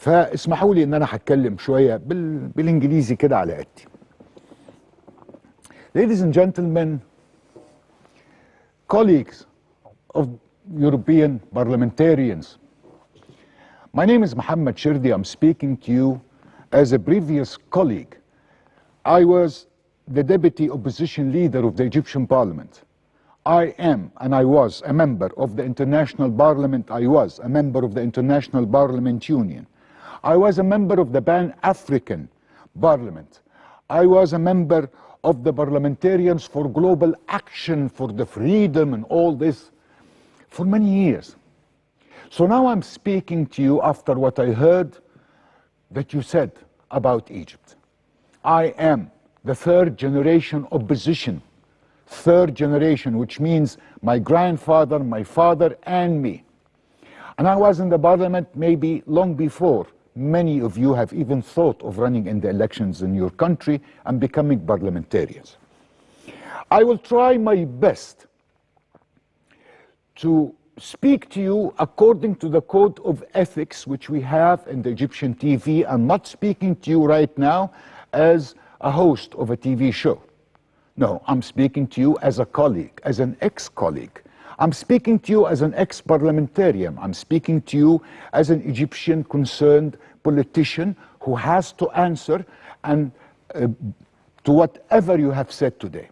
فاسمحوا لي ان انا هتكلم شويه بالانجليزي كده على قدي. Ladies and gentlemen, colleagues of European parliamentarians, my name is محمد شردي. I'm speaking to you as a previous colleague. I was the deputy opposition leader of the Egyptian parliament. I am, and I was, a member of the International Parliament. I was a member of the International Parliament Union. I was a member of the Pan-African Parliament. I was a member of the Parliamentarians for Global Action for the Freedom and all this for many years. So now I'm speaking to you after what I heard that you said about Egypt. I am the third generation opposition. Third generation, which means my grandfather, my father, and me. And I was in the parliament maybe long before many of you have even thought of running in the elections in your country and becoming parliamentarians. I will try my best to speak to you according to the code of ethics which we have in the Egyptian TV. I'm not speaking to you right now as a host of a TV show. No, I'm speaking to you as a colleague, as an ex-colleague. I'm speaking to you as an ex-parliamentarian. I'm speaking to you as an Egyptian concerned politician who has to answer and to whatever you have said today.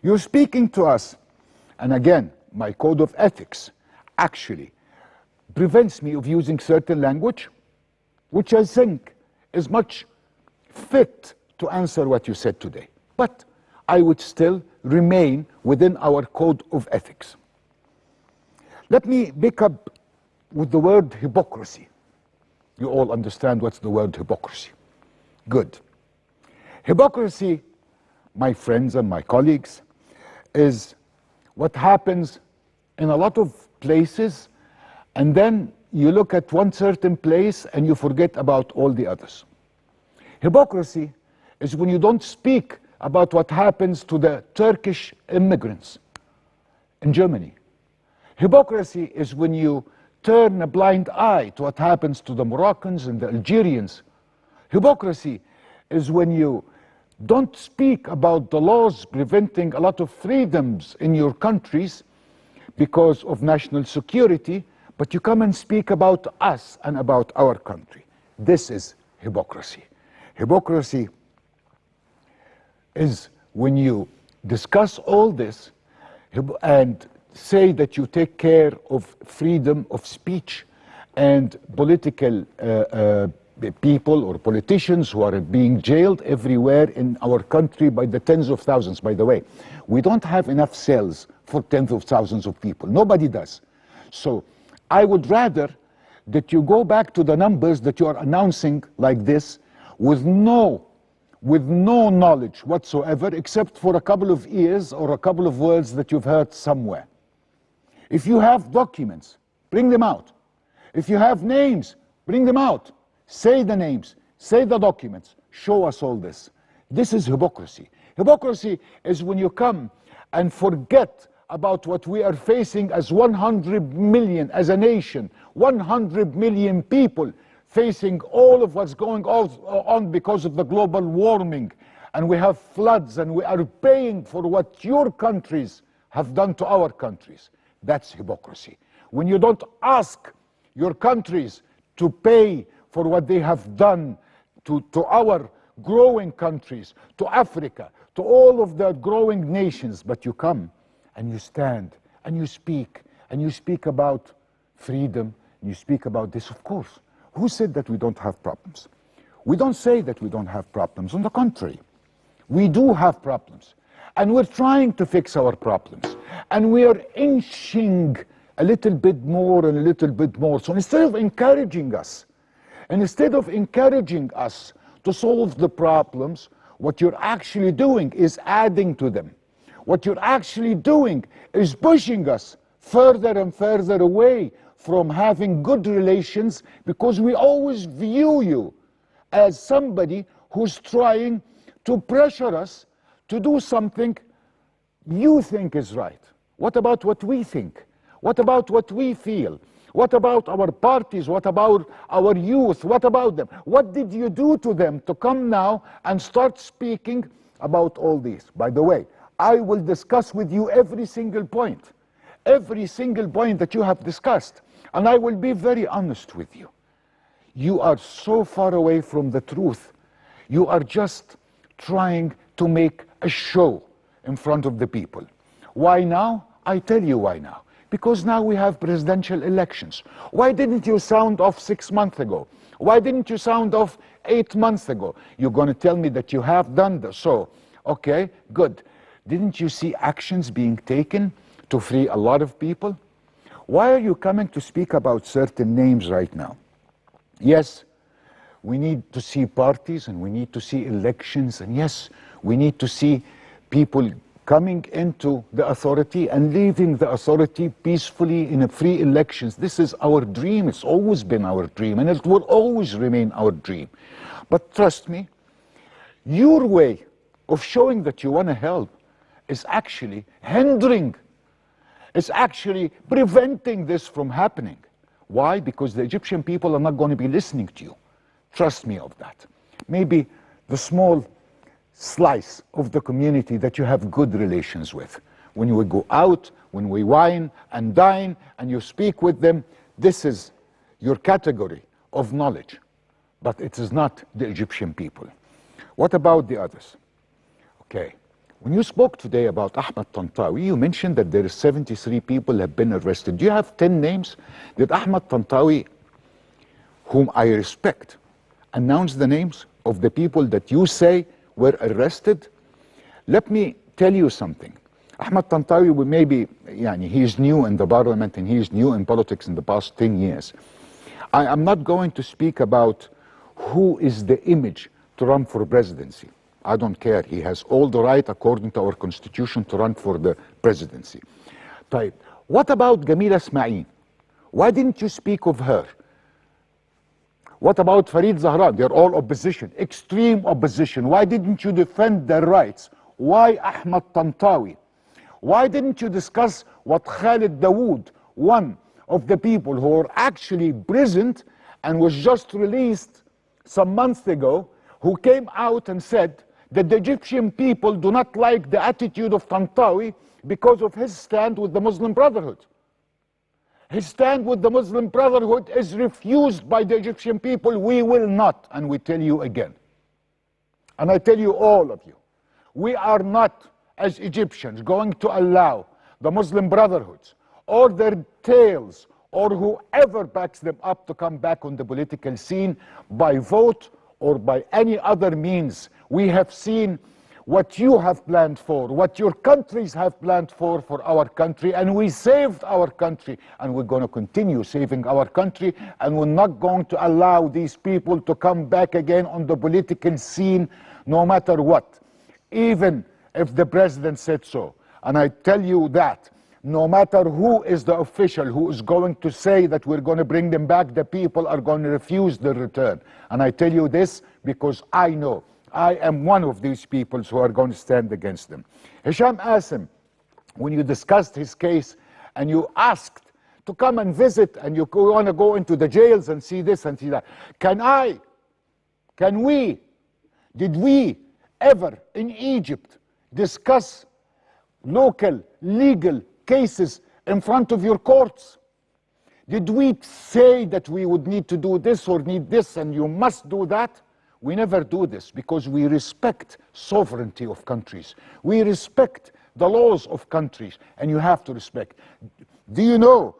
You're speaking to us, and again, my code of ethics actually prevents me of using certain language, which I think is much fit to answer what you said today. But I would still remain within our code of ethics. Let me pick up with the word hypocrisy. You all understand what's the word hypocrisy. Good. Hypocrisy, my friends and my colleagues, is what happens in a lot of places, and then you look at one certain place and you forget about all the others. Hypocrisy is when you don't speak about what happens to the Turkish immigrants in Germany. Hypocrisy is when you turn a blind eye to what happens to the Moroccans and the Algerians. Hypocrisy is when you don't speak about the laws preventing a lot of freedoms in your countries because of national security, but you come and speak about us and about our country. This is hypocrisy. Hypocrisy is when you discuss all this and say that you take care of freedom of speech and political people or politicians who are being jailed everywhere in our country by the tens of thousands. By the way, we don't have enough cells for tens of thousands of people. Nobody does. So I would rather that you go back to the numbers that you are announcing like this with no knowledge whatsoever, except for a couple of ears or a couple of words that you've heard somewhere. If you have documents, bring them out. If you have names, bring them out. Say the names, say the documents, show us all this. This is hypocrisy. Hypocrisy is when you come and forget about what we are facing as 100 million, as a nation, 100 million people facing all of what's going on because of the global warming, and we have floods, and we are paying for what your countries have done to our countries. That's hypocrisy. When you don't ask your countries to pay for what they have done to our growing countries, to Africa, to all of the growing nations, but you come and you stand and you speak about freedom, and you speak about this. Of course, who said that we don't have problems? We don't say that we don't have problems. On the contrary, we do have problems. And we're trying to fix our problems. And we are inching a little bit more and a little bit more. So instead of encouraging us to solve the problems, what you're actually doing is adding to them. What you're actually doing is pushing us further and further away from having good relations, because we always view you as somebody who's trying to pressure us to do something you think is right. What about what we think? What about what we feel? What about our parties? What about our youth? What about them? What did you do to them to come now and start speaking about all this? By the way, I will discuss with you every single point that you have discussed. And I will be very honest with you. You are so far away from the truth. You are just trying to make a show in front of the people. Why now? I tell you why now. Because now we have presidential elections. Why didn't you sound off 6 months ago? Why didn't you sound off 8 months ago? You're going to tell me that you have done this. So, okay, good. Didn't you see actions being taken to free a lot of people? Why are you coming to speak about certain names right now? Yes, we need to see parties and we need to see elections, and yes, we need to see people coming into the authority and leaving the authority peacefully in a free elections. This is our dream. It's always been our dream, and it will always remain our dream. But trust me, your way of showing that you want to help is actually hindering, is actually preventing this from happening. Why? Because the Egyptian people are not going to be listening to you. Trust me of that. Maybe the small slice of the community that you have good relations with. When you go out, when we wine and dine and you speak with them, this is your category of knowledge. But it is not the Egyptian people. What about the others? Okay. When you spoke today about Ahmed Tantawi, you mentioned that there are 73 people have been arrested. Do you have 10 names? Did Ahmed Tantawi, whom I respect, announce the names of the people that you say were arrested? Let me tell you something. Ahmed Tantawi, maybe he is new in the parliament and he is new in politics in the past 10 years. I am not going to speak about who is the image to run for presidency. I don't care. He has all the right, according to our constitution, to run for the presidency. طيب, what about Gamila Ismail? Why didn't you speak of her? What about Farid Zahran? They're all opposition, extreme opposition. Why didn't you defend their rights? Why Ahmed Tantawi? Why didn't you discuss what Khalid Dawood, one of the people who were actually imprisoned and was just released some months ago, who came out and said that the Egyptian people do not like the attitude of Tantawi because of his stand with the Muslim Brotherhood. His stand with the Muslim Brotherhood is refused by the Egyptian people. We will not, and we tell you again. And I tell you, all of you, we are not, as Egyptians, going to allow the Muslim Brotherhoods or their tails or whoever backs them up to come back on the political scene by vote or by any other means. We have seen what you have planned for, what your countries have planned for our country, and we saved our country, and we're going to continue saving our country, and we're not going to allow these people to come back again on the political scene no matter what, even if the president said so. And I tell you that no matter who is the official who is going to say that we're going to bring them back, the people are going to refuse the return. And I tell you this because I know I am one of these people who are going to stand against them. Hisham Asim, when you discussed his case and you asked to come and visit and you want to go into the jails and see this and see that, did we ever in Egypt discuss local legal cases in front of your courts? Did we say that we would need to do this or need this and you must do that? We never do this because we respect sovereignty of countries. We respect the laws of countries, and you have to respect. Do you know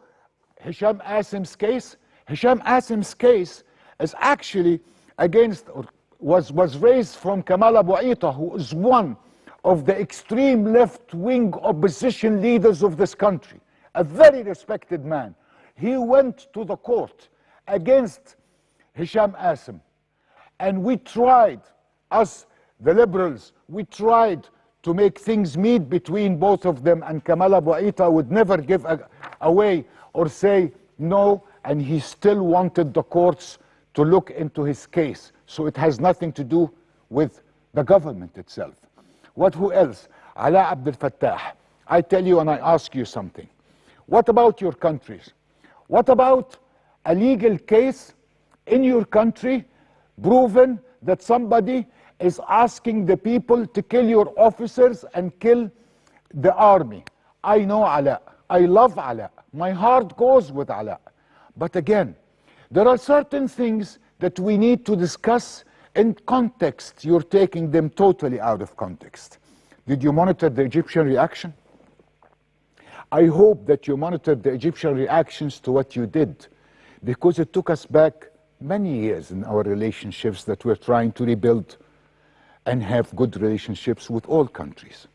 Hisham Asim's case? Hisham Asim's case is actually against, or was raised from Kamal Abu Aita, who is one of the extreme left-wing opposition leaders of this country, a very respected man. He went to the court against Hisham Asim. And we tried, us, the liberals, we tried to make things meet between both of them, and Kamal Abu Aita would never give away or say no, and he still wanted the courts to look into his case. So it has nothing to do with the government itself. Who else? Ala Abdel Fattah. I tell you and I ask you something. What about your countries? What about a legal case in your country proven that somebody is asking the people to kill your officers and kill the army? I know Ala. I love Ala. My heart goes with Ala. But again, there are certain things that we need to discuss in context. You're taking them totally out of context. Did you monitor the Egyptian reaction? I hope that you monitored the Egyptian reactions to what you did, because it took us back many years in our relationships that we're trying to rebuild and have good relationships with all countries.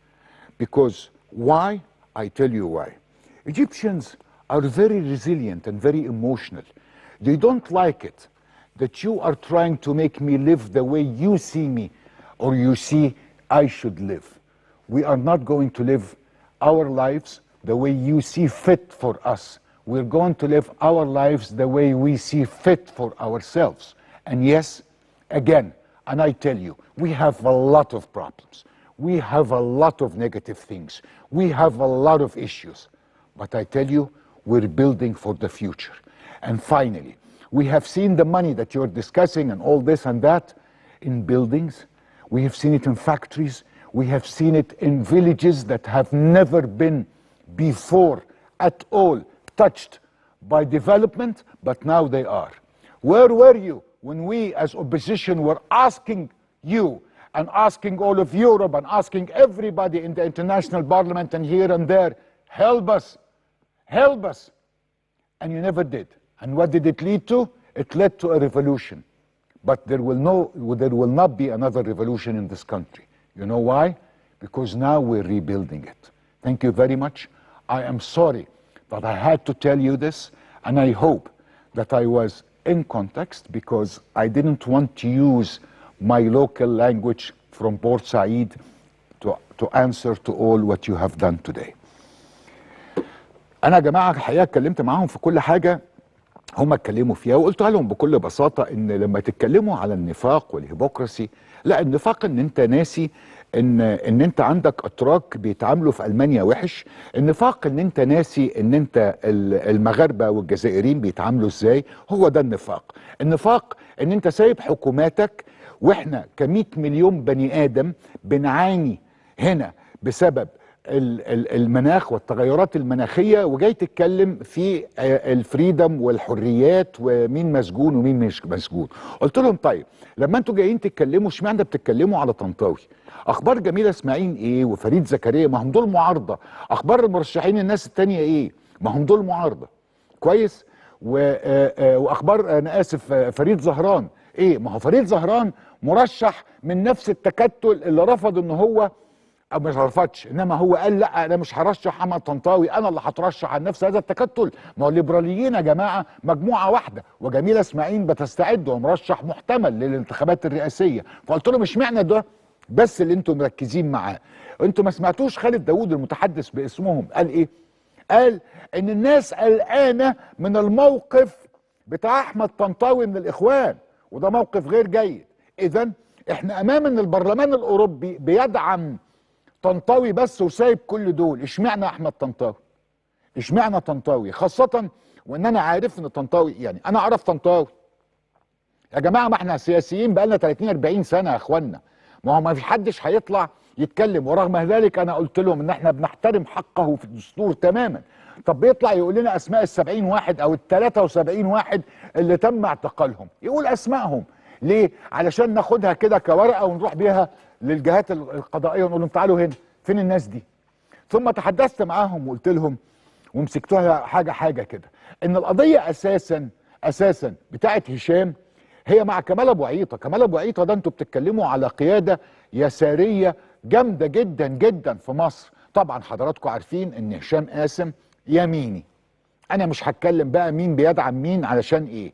Because why? I tell you why. Egyptians are very resilient and very emotional. They don't like it that you are trying to make me live the way you see me or you see I should live. We are not going to live our lives the way you see fit for us. We're going to live our lives the way we see fit for ourselves. And yes, again, and I tell you, we have a lot of problems. We have a lot of negative things. We have a lot of issues. But I tell you, we're building for the future. And finally, we have seen the money that you're discussing and all this and that in buildings. We have seen it in factories. We have seen it in villages that have never been before at all touched by development, but now they are. Where were you when we as opposition were asking you and asking all of Europe and asking everybody in the international parliament and here and there, help us, help us? And you never did. And what did it lead to? It led to a revolution. But there will not be another revolution in this country. You know why? Because now we're rebuilding it. Thank you very much. I am sorry that I had to tell you this, and I hope that I was in context, because I didn't want to use my local language from Port Said to answer to all what you have done today. أنا يا جماعة الحقيقة اتكلمت معاهم في كل حاجة هم اتكلموا فيها، وقلت لهم بكل بساطة إن لما تتكلموا على النفاق والهيبوكراسي، لا، النفاق إن أنت ناسي ان انت عندك اتراك بيتعاملوا في المانيا وحش. النفاق ان انت ناسي ان انت المغاربه والجزائريين بيتعاملوا ازاي. هو ده النفاق. النفاق ان انت سايب حكوماتك واحنا ك100 مليون بني ادم بنعاني هنا بسبب المناخ والتغيرات المناخيه، وجاي تتكلم في الفريدم والحريات ومين مسجون ومين مش مسجون. قلت لهم طيب لما انتوا جايين تتكلموا اشمعنى بتتكلموا على طنطاوي؟ اخبار جميله اسماعيل ايه وفريد زكريا؟ ما هم دول معارضه. اخبار المرشحين الناس التانيه ايه؟ ما هم دول معارضه. كويس. واخبار انا اسف فريد زهران ايه؟ ما هو فريد زهران مرشح من نفس التكتل اللي رفض ان هو، او مش رفضش، انما هو قال لا انا مش هرشح محمد طنطاوي، انا اللي هترشح عن نفس هذا التكتل. ما هو الليبراليين يا جماعه مجموعه واحده، وجميله اسماعيل بتستعد ومرشح محتمل للانتخابات الرئاسيه. فقلت لهم اشمعنى ده بس اللي انتم مركزين معاه؟ انتم ما سمعتوش خالد داوود المتحدث باسمهم قال ايه؟ قال ان الناس قلقانه من الموقف بتاع احمد طنطاوي من الاخوان، وده موقف غير جيد. اذا احنا امام ان البرلمان الاوروبي بيدعم طنطاوي بس وسايب كل دول. اشمعنى احمد طنطاوي؟ اشمعنى طنطاوي؟ خاصة وان انا عارف ان طنطاوي، يعني انا اعرف طنطاوي يا جماعة، ما احنا سياسيين بقالنا 30 40 سنة يا اخوانا، ما هو ما في حدش هيطلع يتكلم. ورغم ذلك انا قلت لهم ان احنا بنحترم حقه في الدستور تماما. طب بيطلع يقول لنا اسماء ال70 واحد او ال73 واحد اللي تم اعتقالهم، يقول اسمائهم ليه؟ علشان ناخدها كده كورقه ونروح بيها للجهات القضائيه ونقول لهم تعالوا هنا فين الناس دي. ثم تحدثت معاهم وقلت لهم ومسكتوها حاجه حاجه كده ان القضيه اساسا بتاعت هشام هي مع كمال ابو عيطه. كمال ابو عيطه ده انتوا بتتكلموا على قياده يساريه جامده جدا جدا في مصر. طبعا حضراتكم عارفين ان هشام قاسم يميني. انا مش هتكلم بقى مين بيدعم مين علشان ايه،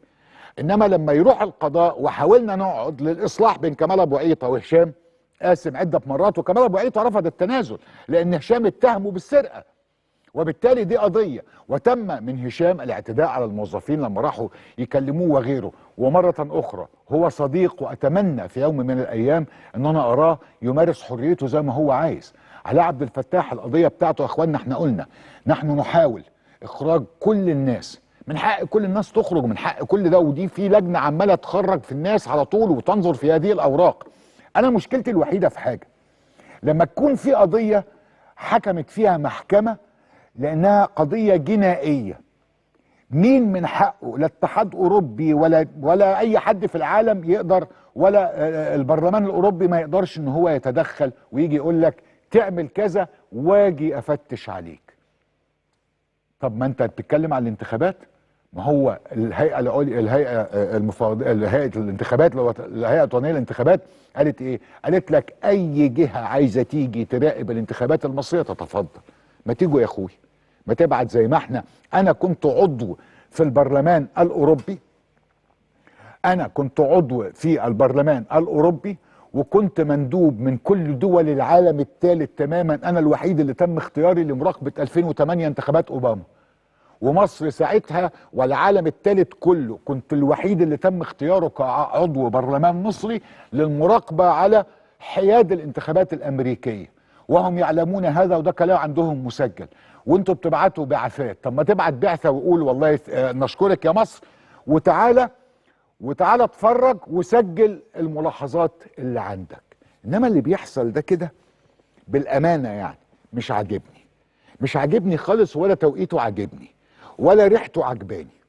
انما لما يروح القضاء وحاولنا نقعد للاصلاح بين كمال ابو عيطه وهشام قاسم عده مرات، وكمال ابو عيطه رفض التنازل لان هشام اتهمه بالسرقه، وبالتالي دي قضيه. وتم من هشام الاعتداء على الموظفين لما راحوا يكلموه وغيره. ومره اخرى هو صديق، واتمنى في يوم من الايام ان انا اراه يمارس حريته زي ما هو عايز. علاء عبد الفتاح القضيه بتاعته يا اخوانا احنا قلنا نحن نحاول اخراج كل الناس من حق كل الناس تخرج، من حق كل ده، ودي في لجنه عماله تخرج في الناس على طول وتنظر في هذه الاوراق. انا مشكلتي الوحيده في حاجه، لما تكون في قضيه حكمت فيها محكمه لانها قضيه جنائيه، مين من حقه، لا اتحاد اوروبي ولا اي حد في العالم يقدر، ولا البرلمان الاوروبي ما يقدرش ان هو يتدخل ويجي يقول لك تعمل كذا واجي افتش عليك. طب ما انت بتتكلم عن الانتخابات، ما هو الهيئه العليا، هيئه الانتخابات، الهيئه الوطنيه للانتخابات قالت ايه؟ قالت لك اي جهه عايزه تيجي تراقب الانتخابات المصريه تتفضل، ما تيجوا يا اخوي، ما تبعت زي ما احنا. انا كنت عضو في البرلمان الاوروبي، انا كنت عضو في البرلمان الاوروبي، وكنت مندوب من كل دول العالم الثالث تماما. انا الوحيد اللي تم اختياري لمراقبه 2008 انتخابات اوباما، ومصر ساعتها والعالم الثالث كله كنت الوحيد اللي تم اختياره كعضو برلمان مصري للمراقبه على حياد الانتخابات الامريكيه، وهم يعلمون هذا، وده كلام عندهم مسجل. وانتوا بتبعتوا بعثات، طب ما تبعت بعثه وقول والله نشكرك يا مصر، وتعالى اتفرج وسجل الملاحظات اللي عندك. انما اللي بيحصل ده كده بالامانه يعني مش عاجبني، مش عاجبني خالص، ولا توقيته عاجبني، ولا ريحته عجباني.